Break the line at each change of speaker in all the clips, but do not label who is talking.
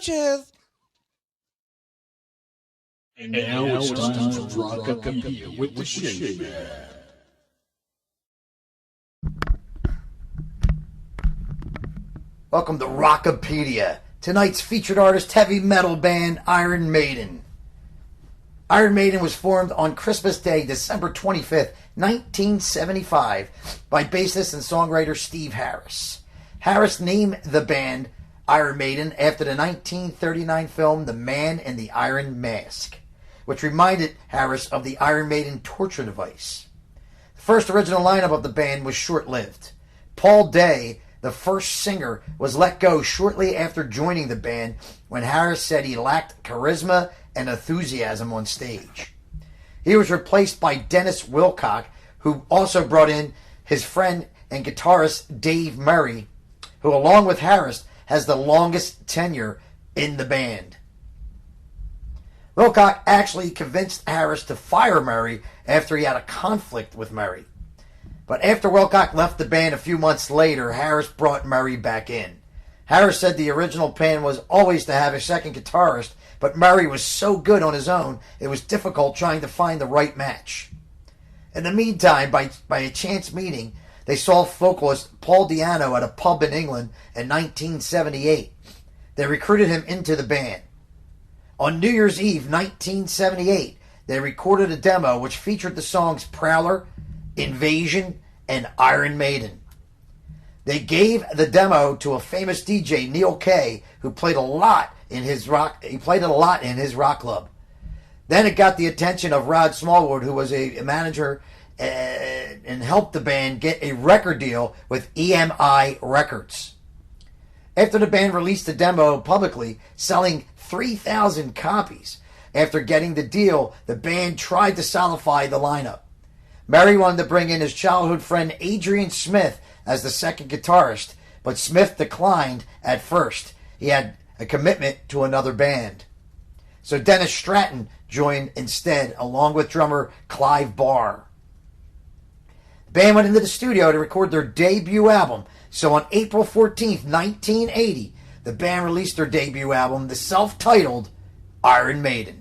noches.
And now it's time for Rockipedia with the Shakeman.
Welcome to Rockipedia. Tonight's featured artist, heavy metal band Iron Maiden. Iron Maiden was formed on Christmas Day, December 25th, 1975, by bassist and songwriter Steve Harris. Harris named the band Iron Maiden after the 1939 film The Man in the Iron Mask, which reminded Harris of the Iron Maiden torture device. The first original lineup of the band was short-lived. Paul Day, the first singer, was let go shortly after joining the band when Harris said he lacked charisma and enthusiasm on stage. He was replaced by Dennis Wilcock, who also brought in his friend and guitarist Dave Murray, who along with Harris has the longest tenure in the band. Wilcock actually convinced Harris to fire Murray after he had a conflict with Murray. But after Wilcock left the band a few months later, Harris brought Murray back in. Harris said the original plan was always to have a second guitarist, but Murray was so good on his own, it was difficult trying to find the right match. In the meantime, by a chance meeting, they saw vocalist Paul Di'Anno at a pub in England in 1978. They recruited him into the band. On New Year's Eve 1978, they recorded a demo which featured the songs Prowler, Invasion, and Iron Maiden. They gave the demo to a famous DJ, Neil Kay, who played a lot in his rock. He played it a lot in his rock club. Then it got the attention of Rod Smallwood, who was a manager and helped the band get a record deal with EMI Records. After the band released the demo publicly, selling 3,000 copies, after getting the deal, the band tried to solidify the lineup. Murray wanted to bring in his childhood friend Adrian Smith as the second guitarist, but Smith declined at first. He had a commitment to another band. So Dennis Stratton joined instead, along with drummer Clive Barr. The band went into the studio to record their debut album. So on April 14th, 1980, the band released their debut album, the self-titled Iron Maiden.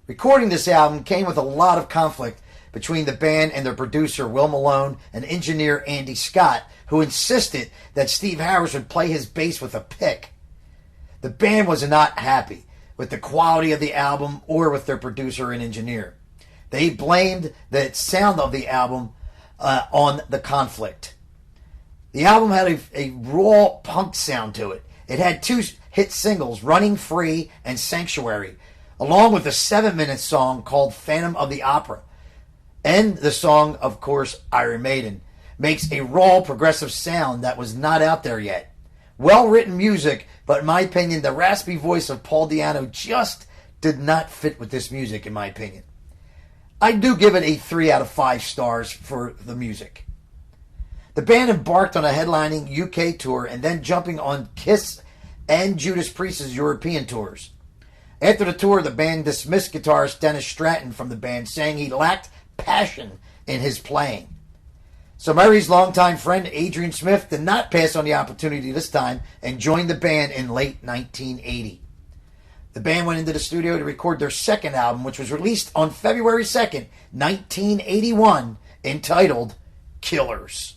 Recording this album came with a lot of conflict between the band and their producer Will Malone and engineer Andy Scott, who insisted that Steve Harris would play his bass with a pick. The band was not happy with the quality of the album or with their producer and engineer. They blamed the sound of the album on the conflict. The album had a raw punk sound to it. It had two hit singles, Running Free and Sanctuary, along with a 7-minute song called Phantom of the Opera. And the song, of course, Iron Maiden, makes a raw progressive sound that was not out there yet. Well-written music, but in my opinion, the raspy voice of Paul Di'Anno just did not fit with this music, in my opinion. I do give it a 3 out of 5 stars for the music. The band embarked on a headlining UK tour and then jumping on Kiss and Judas Priest's European tours. After the tour, the band dismissed guitarist Dennis Stratton from the band, saying he lacked passion in his playing. So Murray's longtime friend Adrian Smith did not pass on the opportunity this time and joined the band in late 1980. The band went into the studio to record their second album, which was released on February 2nd, 1981, entitled Killers.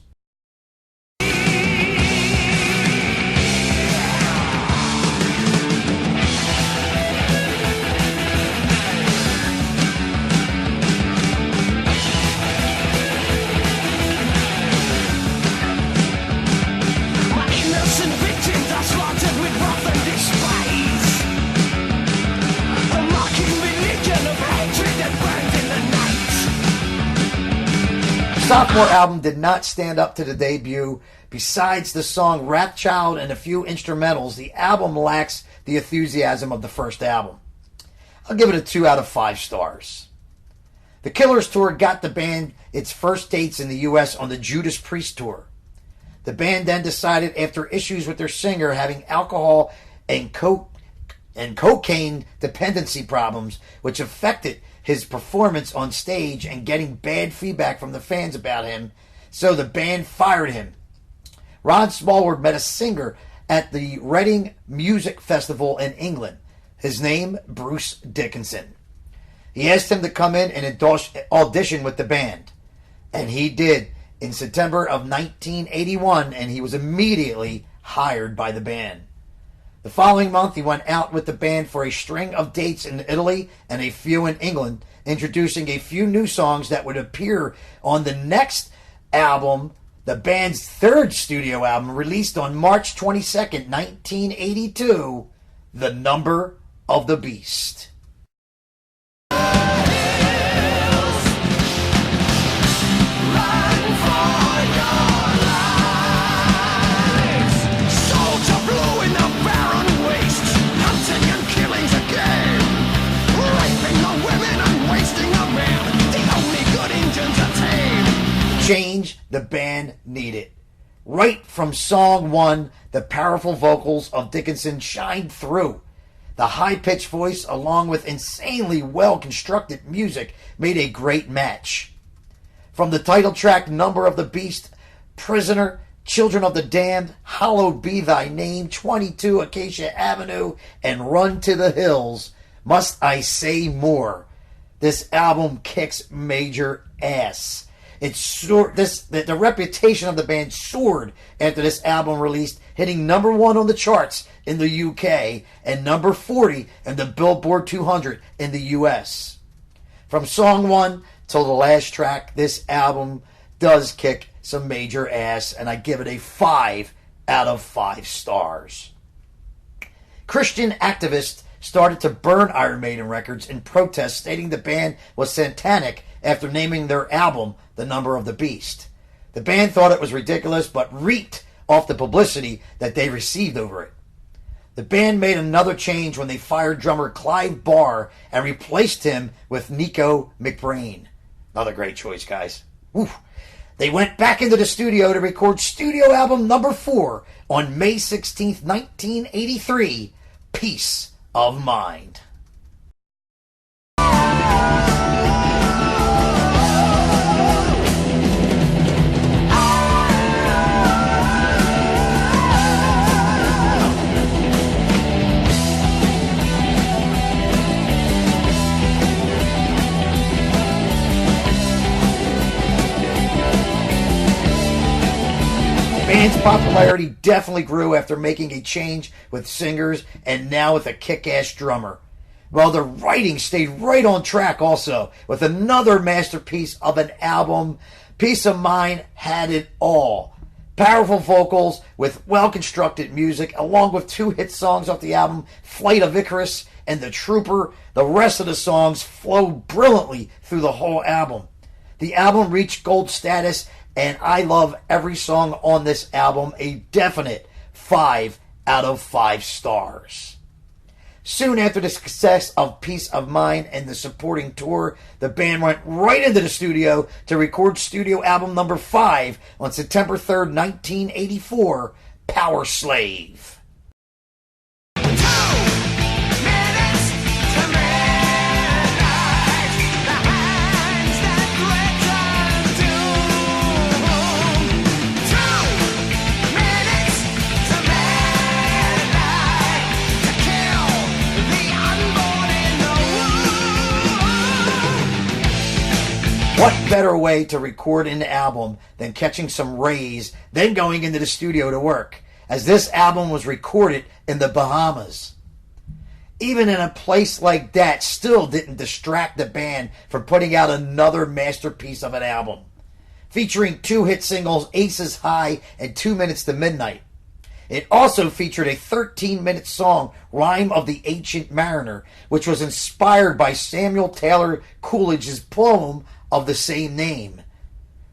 sophomore album did not stand up to the debut. Besides the song Wrathchild and a few instrumentals, the album lacks the enthusiasm of the first album. I'll give it a 2 out of 5 stars. The Killers tour got the band its first dates in the U.S. on the Judas Priest tour. The band then decided, after issues with their singer having alcohol and cocaine dependency problems, which affected his performance on stage and getting bad feedback from the fans about him, so the band fired him. Rod Smallwood met a singer at the Reading Music Festival in England. His name, Bruce Dickinson. He asked him to come in and audition with the band. And he did in September of 1981, and he was immediately hired by the band. The following month, he went out with the band for a string of dates in Italy and a few in England, introducing a few new songs that would appear on the next album, the band's third studio album, released on March 22nd, 1982, The Number of the Beast. Change the band needed. Right from song one, the powerful vocals of Dickinson shined through. The high-pitched voice, along with insanely well-constructed music, made a great match. From the title track, Number of the Beast, Prisoner, Children of the Damned, Hallowed Be Thy Name, 22 Acacia Avenue, and Run to the Hills, must I say more? This album kicks major ass. The reputation of the band soared after this album released, hitting number 1 on the charts in the UK and number 40 in the Billboard 200 in the US. From song 1 till the last track, this album does kick some major ass, and I give it a 5 out of 5 stars. Christian activists started to burn Iron Maiden records in protest, stating the band was satanic after naming their album The Number of the Beast. The band thought it was ridiculous, but reeked off the publicity that they received over it. The band made another change when they fired drummer Clive Barr and replaced him with Nico McBrain. Another great choice, guys. Woo. They went back into the studio to record studio album number 4 on May 16th, 1983, Peace of Mind. The band's popularity definitely grew after making a change with singers and now with a kick-ass drummer. Well, the writing stayed right on track also, with another masterpiece of an album. Peace of Mind had it all. Powerful vocals with well-constructed music, along with 2 hit songs off the album, Flight of Icarus and The Trooper. The rest of the songs flow brilliantly through the whole album. The album reached gold status, and I love every song on this album, a definite 5 out of 5 stars. Soon after the success of Peace of Mind and the supporting tour, the band went right into the studio to record studio album number 5 on September 3rd, 1984, Power Slave. What better way to record an album than catching some rays, then going into the studio to work, as this album was recorded in the Bahamas. Even in a place like that, still didn't distract the band from putting out another masterpiece of an album, featuring 2 hit singles, Aces High and 2 Minutes to Midnight. It also featured a 13-minute song, Rhyme of the Ancient Mariner, which was inspired by Samuel Taylor Coleridge's poem of the same name.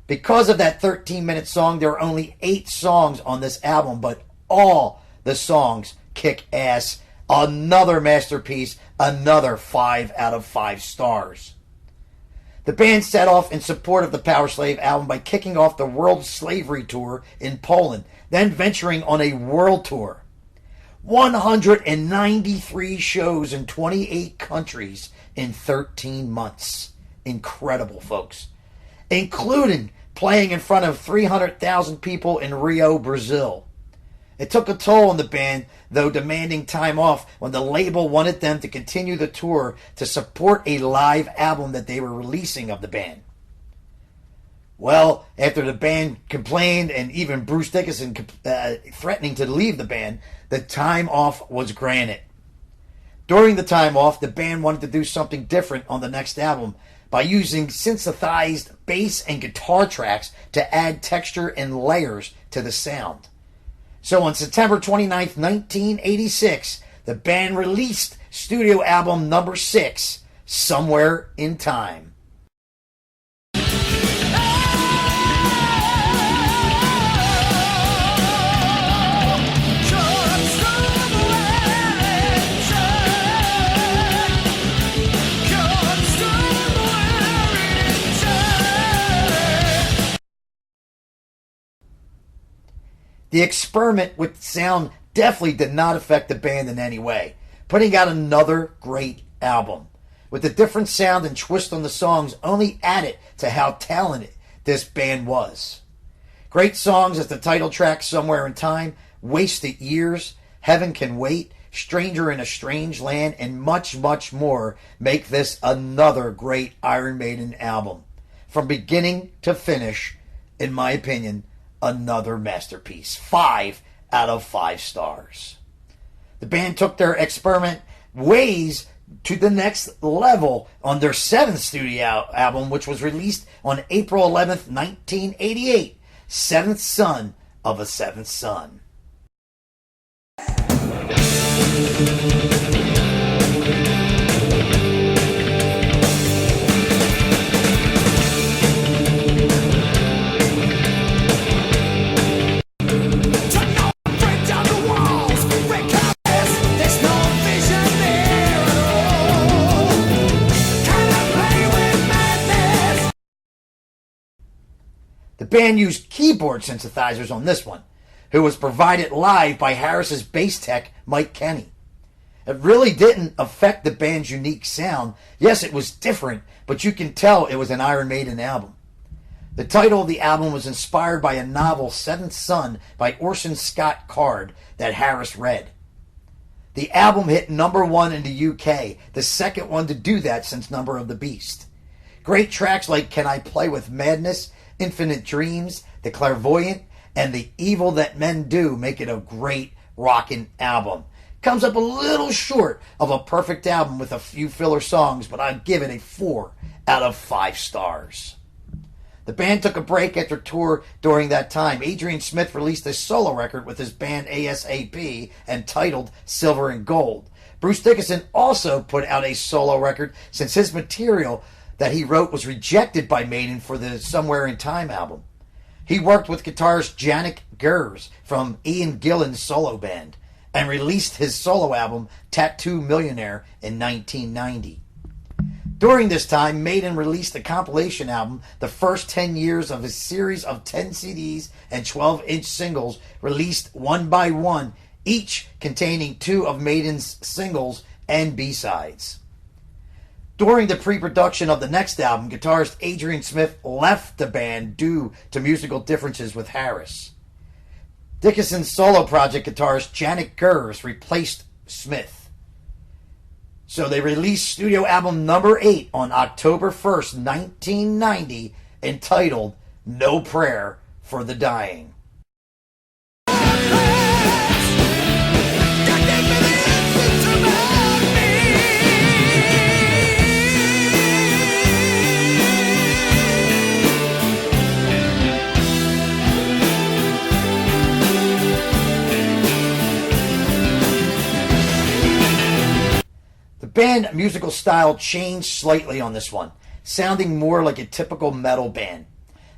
Because of that 13-minute song, there are only 8 songs on this album, but all the songs kick ass. Another masterpiece, another 5 out of 5 stars. The band set off in support of the Power Slave album by kicking off the World Slavery Tour in Poland, then venturing on a world tour. 193 shows in 28 countries in 13 months. Incredible, folks. Including playing in front of 300,000 people in Rio, Brazil. It took a toll on the band, though, demanding time off when the label wanted them to continue the tour to support a live album that they were releasing of the band. Well, after the band complained and even Bruce Dickinson threatening to leave the band, the time off was granted. During the time off, the band wanted to do something different on the next album by using synthesized bass and guitar tracks to add texture and layers to the sound. So on September 29th, 1986, the band released studio album number 6, Somewhere in Time. The experiment with sound definitely did not affect the band in any way, putting out another great album. With the different sound and twist on the songs only added to how talented this band was. Great songs as the title track Somewhere in Time, Wasted Years, Heaven Can Wait, Stranger in a Strange Land, and much, much more make this another great Iron Maiden album. From beginning to finish, in my opinion, another masterpiece. 5 out of 5 stars. The band took their experiment ways to the next level on their 7th studio album, which was released on April 11th, 1988, Seventh Son of a Seventh Son. The band used keyboard synthesizers on this one, who was provided live by Harris's bass tech, Mike Kenny. It really didn't affect the band's unique sound. Yes, it was different, but you can tell it was an Iron Maiden album. The title of the album was inspired by a novel, Seventh Son, by Orson Scott Card, that Harris read. The album hit number 1 in the UK, the second one to do that since Number of the Beast. Great tracks like Can I Play with Madness, Infinite Dreams, The Clairvoyant, and The Evil That Men Do make it a great rockin' album. Comes up a little short of a perfect album with a few filler songs, but I'd give it a 4 out of 5 stars. The band took a break after tour during that time. Adrian Smith released a solo record with his band ASAP entitled Silver and Gold. Bruce Dickinson also put out a solo record since his material that he wrote was rejected by Maiden for the Somewhere in Time album. He worked with guitarist Janik Gers from Ian Gillan's solo band and released his solo album Tattoo Millionaire in 1990. During this time, Maiden released a compilation album, the first 10 years of a series of 10 CDs and 12-inch singles released one by one, each containing 2 of Maiden's singles and B-sides. During the pre-production of the next album, guitarist Adrian Smith left the band due to musical differences with Harris. Dickinson's solo project guitarist Janik Gers replaced Smith. So they released studio album number 8 on October 1st, 1990, entitled No Prayer for the Dying. The band musical style changed slightly on this one, sounding more like a typical metal band.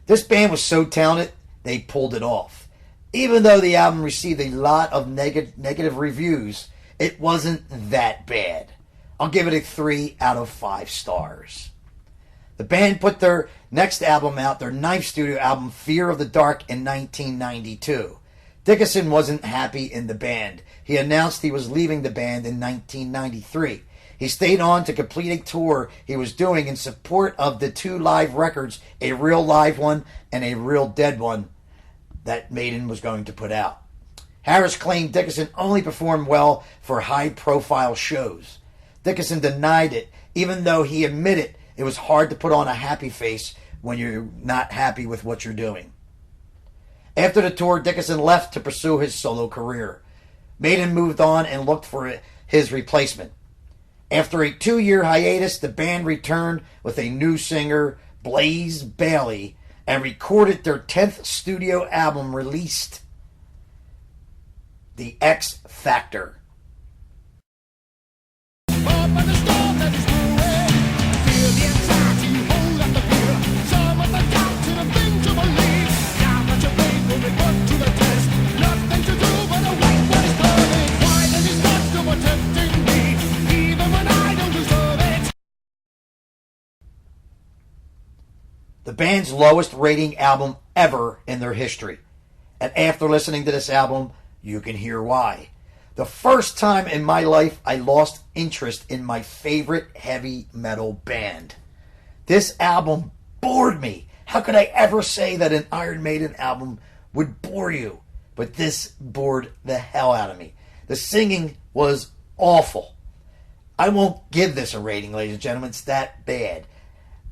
This band was so talented, they pulled it off. Even though the album received a lot of negative reviews, it wasn't that bad. I'll give it a 3 out of 5 stars. The band put their next album out, their 9th studio album, Fear of the Dark, in 1992. Dickinson wasn't happy in the band. He announced he was leaving the band in 1993. He stayed on to complete a tour he was doing in support of the 2 live records, a real live one and a real dead one, that Maiden was going to put out. Harris claimed Dickinson only performed well for high-profile shows. Dickinson denied it, even though he admitted it was hard to put on a happy face when you're not happy with what you're doing. After the tour, Dickinson left to pursue his solo career. Maiden moved on and looked for his replacement. After a 2-year hiatus, the band returned with a new singer, Blaze Bayley, and recorded their 10th studio album, released The X Factor. The band's lowest rating album ever in their history. And after listening to this album, you can hear why. The first time in my life I lost interest in my favorite heavy metal band. This album bored me. How could I ever say that an Iron Maiden album would bore you? But this bored the hell out of me. The singing was awful. I won't give this a rating, ladies and gentlemen. It's that bad.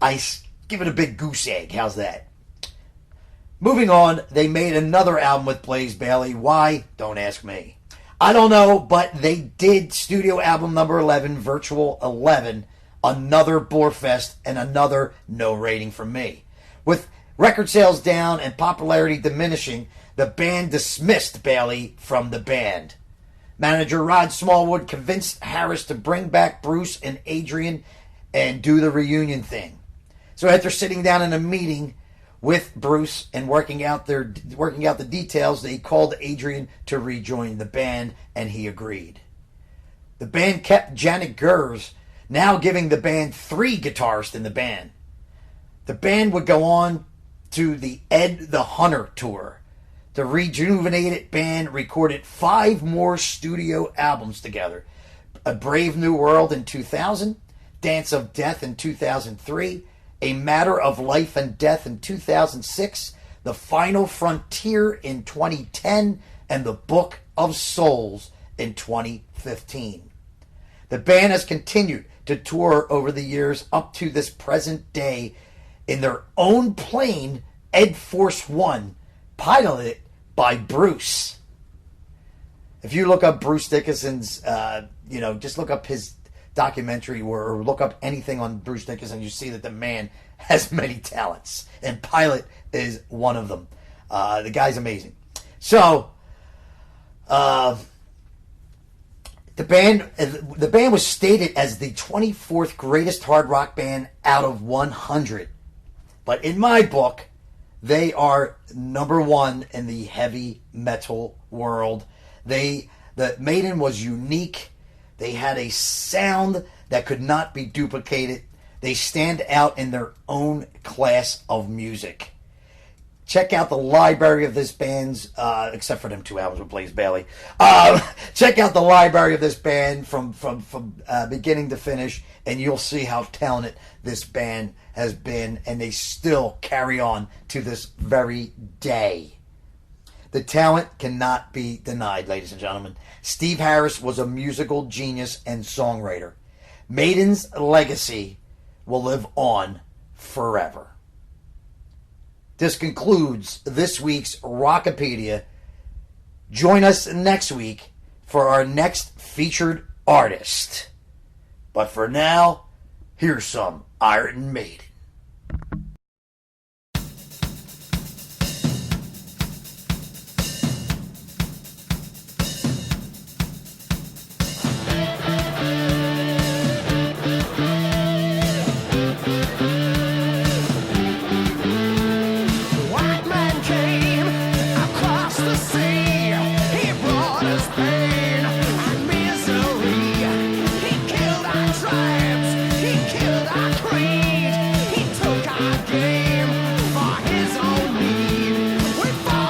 I give it a big goose egg. How's that? Moving on, they made another album with Blaze Bayley. Why? Don't ask me. I don't know, but they did studio album number 11, Virtual 11, another bore fest, and another no rating from me. With record sales down and popularity diminishing, the band dismissed Bayley from the band. Manager Rod Smallwood convinced Harris to bring back Bruce and Adrian and do the reunion thing. So after sitting down in a meeting with Bruce and working out the details, they called Adrian to rejoin the band, and he agreed. The band kept Janet Gers, now giving the band 3 guitarists in the band. The band would go on to the Ed the Hunter tour. The rejuvenated band recorded 5 more studio albums together. A Brave New World in 2000, Dance of Death in 2003, A Matter of Life and Death in 2006, The Final Frontier in 2010, and The Book of Souls in 2015. The band has continued to tour over the years up to this present day in their own plane, Ed Force One, piloted by Bruce. If you look up Bruce Dickinson's, just look up his documentary or look up anything on Bruce Dickinson, you see that the man has many talents, and Pilot is one of them. The guy's amazing. So, the band was stated as the 24th greatest hard rock band out of 100. But in my book, they are number 1 in the heavy metal world. The Maiden was unique. They had a sound that could not be duplicated. They stand out in their own class of music. Check out the library of this band's, except for them 2 albums with Blaze Bayley. Check out the library of this band from beginning to finish, and you'll see how talented this band has been, and they still carry on to this very day. The talent cannot be denied, ladies and gentlemen. Steve Harris was a musical genius and songwriter. Maiden's legacy will live on forever. This concludes this week's Rockipedia. Join us next week for our next featured artist. But for now, here's some Iron Maiden.
see